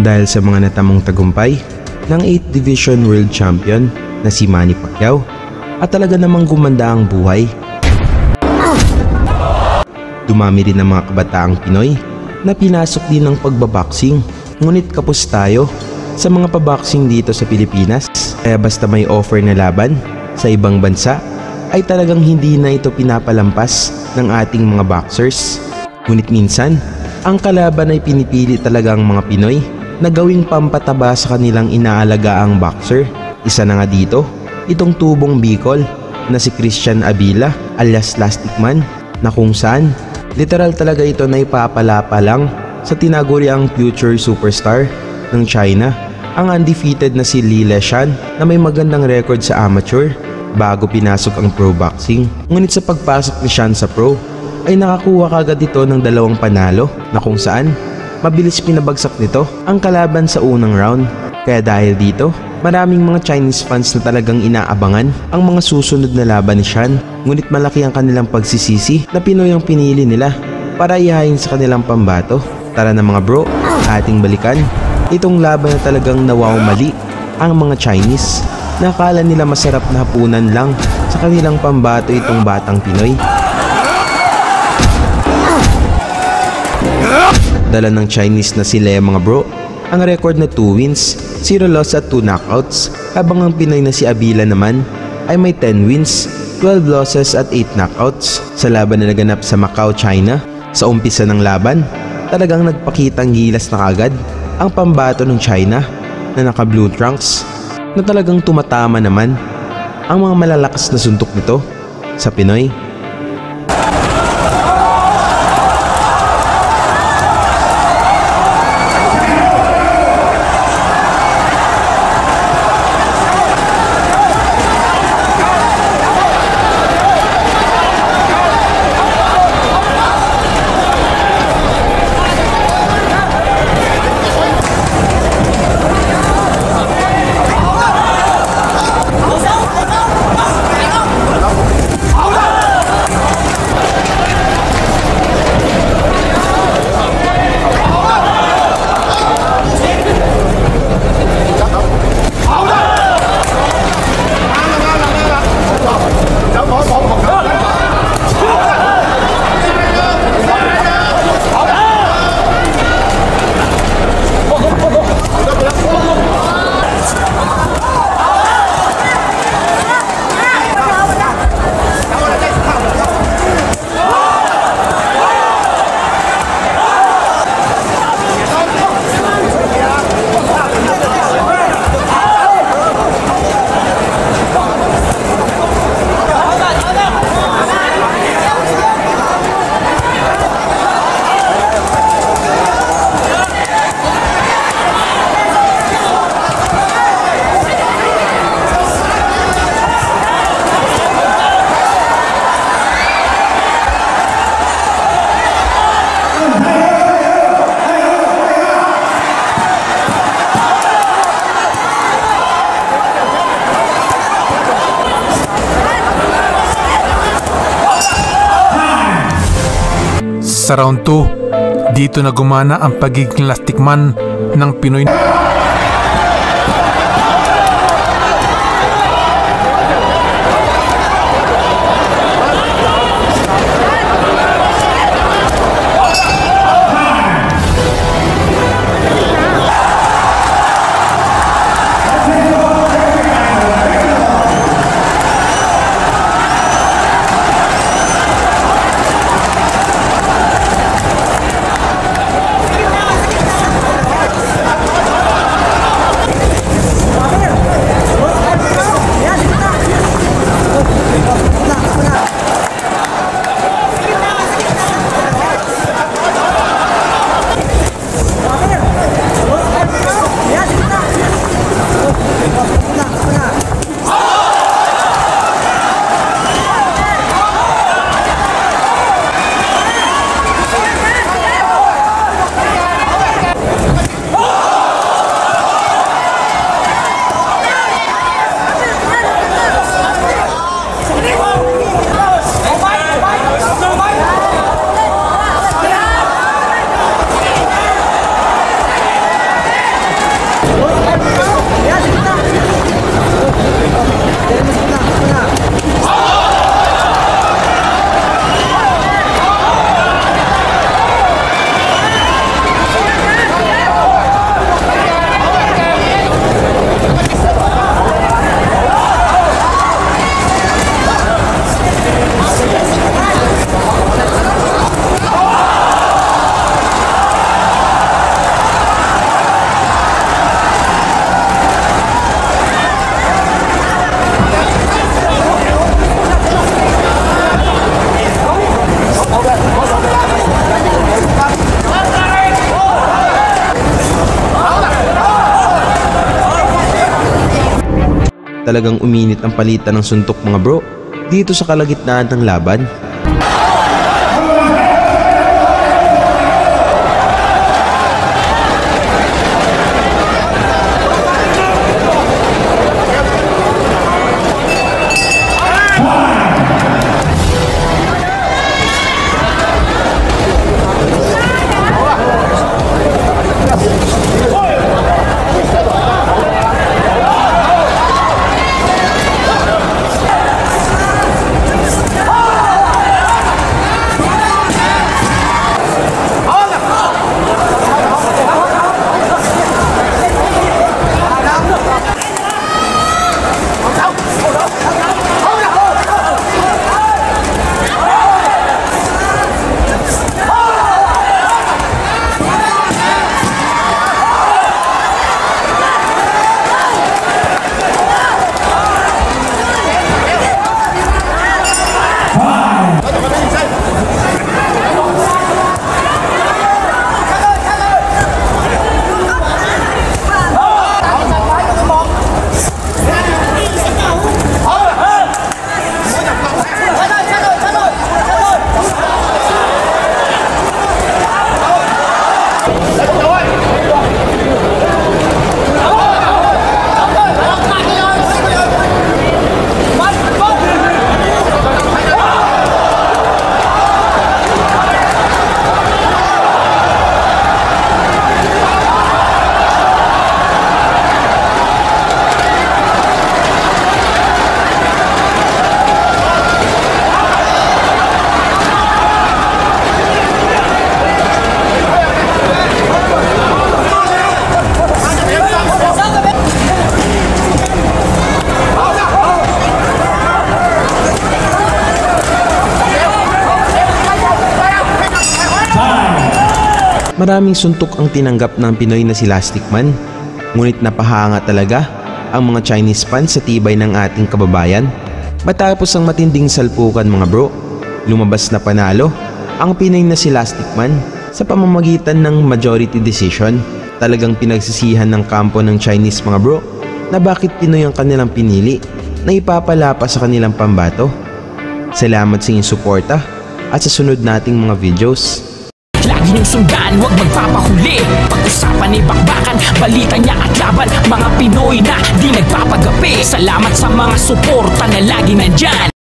dahil sa mga natamong tagumpay ng 8th Division World Champion na si Manny Pacquiao at talaga namang gumanda ang buhay. Dumami rin ang mga kabataang Pinoy na pinasok din ng pagbaboxing, ngunit kapos tayo sa mga paboxing dito sa Pilipinas, kaya basta may offer na laban sa ibang bansa ay talagang hindi na ito pinapalampas ng ating mga boxers. Ngunit minsan, ang kalaban ay pinipili talaga ang mga Pinoy na gawing pampataba sa kanilang inaalagaang boxer. Isa na nga dito, itong tubong Bicol na si Christian Avila alias Plastic Man, na kung saan literal talaga ito na ipapalapa lang sa tinaguriang future superstar ng China, ang undefeated na si Li Leshan na may magandang record sa amateur bago pinasok ang pro boxing. Ngunit sa pagpasok ni Shan sa pro ay nakakuha kagad ito ng 2 panalo na kung saan mabilis pinabagsak nito ang kalaban sa unang round. Kaya dahil dito, maraming mga Chinese fans na talagang inaabangan ang mga susunod na laban ni Shan. Ngunit malaki ang kanilang pagsisisi na Pinoy ang pinili nila para ihain sa kanilang pambato. Tara na mga bro, ating balikan itong laban na talagang nawawmali ang mga Chinese. Nakala nila masarap na hapunan lang sa kanilang pambato itong batang Pinoy. Dala ng Chinese na sila mga bro ang record na 2 wins, 0 loss at 2 knockouts, habang ang Pinoy na si Avila naman ay may 10 wins, 12 losses at 8 knockouts sa laban na naganap sa Macau, China. Sa umpisa ng laban, talagang nagpakitang gilas na kagad ang pambato ng China na naka blue trunks, na talagang tumatama naman ang mga malalakas na suntok nito sa Pinoy. Sa round 2, dito na gumana ang pagiging Plastic Man ng Pinoy. Talagang uminit ang palitan ng suntok mga bro dito sa kalagitnaan ng laban. Maraming suntok ang tinanggap ng Pinoy na si Lastic Man, ngunit napahanga talaga ang mga Chinese fans sa tibay ng ating kababayan. Matapos ang matinding salpukan mga bro, lumabas na panalo ang Pinoy na si Lastic Man sa pamamagitan ng majority decision. Talagang pinagsisihan ng kampo ng Chinese mga bro na bakit Pinoy ang kanilang pinili na ipapalapa sa kanilang pambato. Salamat sa inyong suporta at sa sunod nating mga videos. Lagi niyong sundan, huwag magpapahuli. Pag-usapan ay bakbakan, balita niya at laban. Mga Pinoy na di nagpapagapi. Salamat sa mga suporta na lagi nandyan.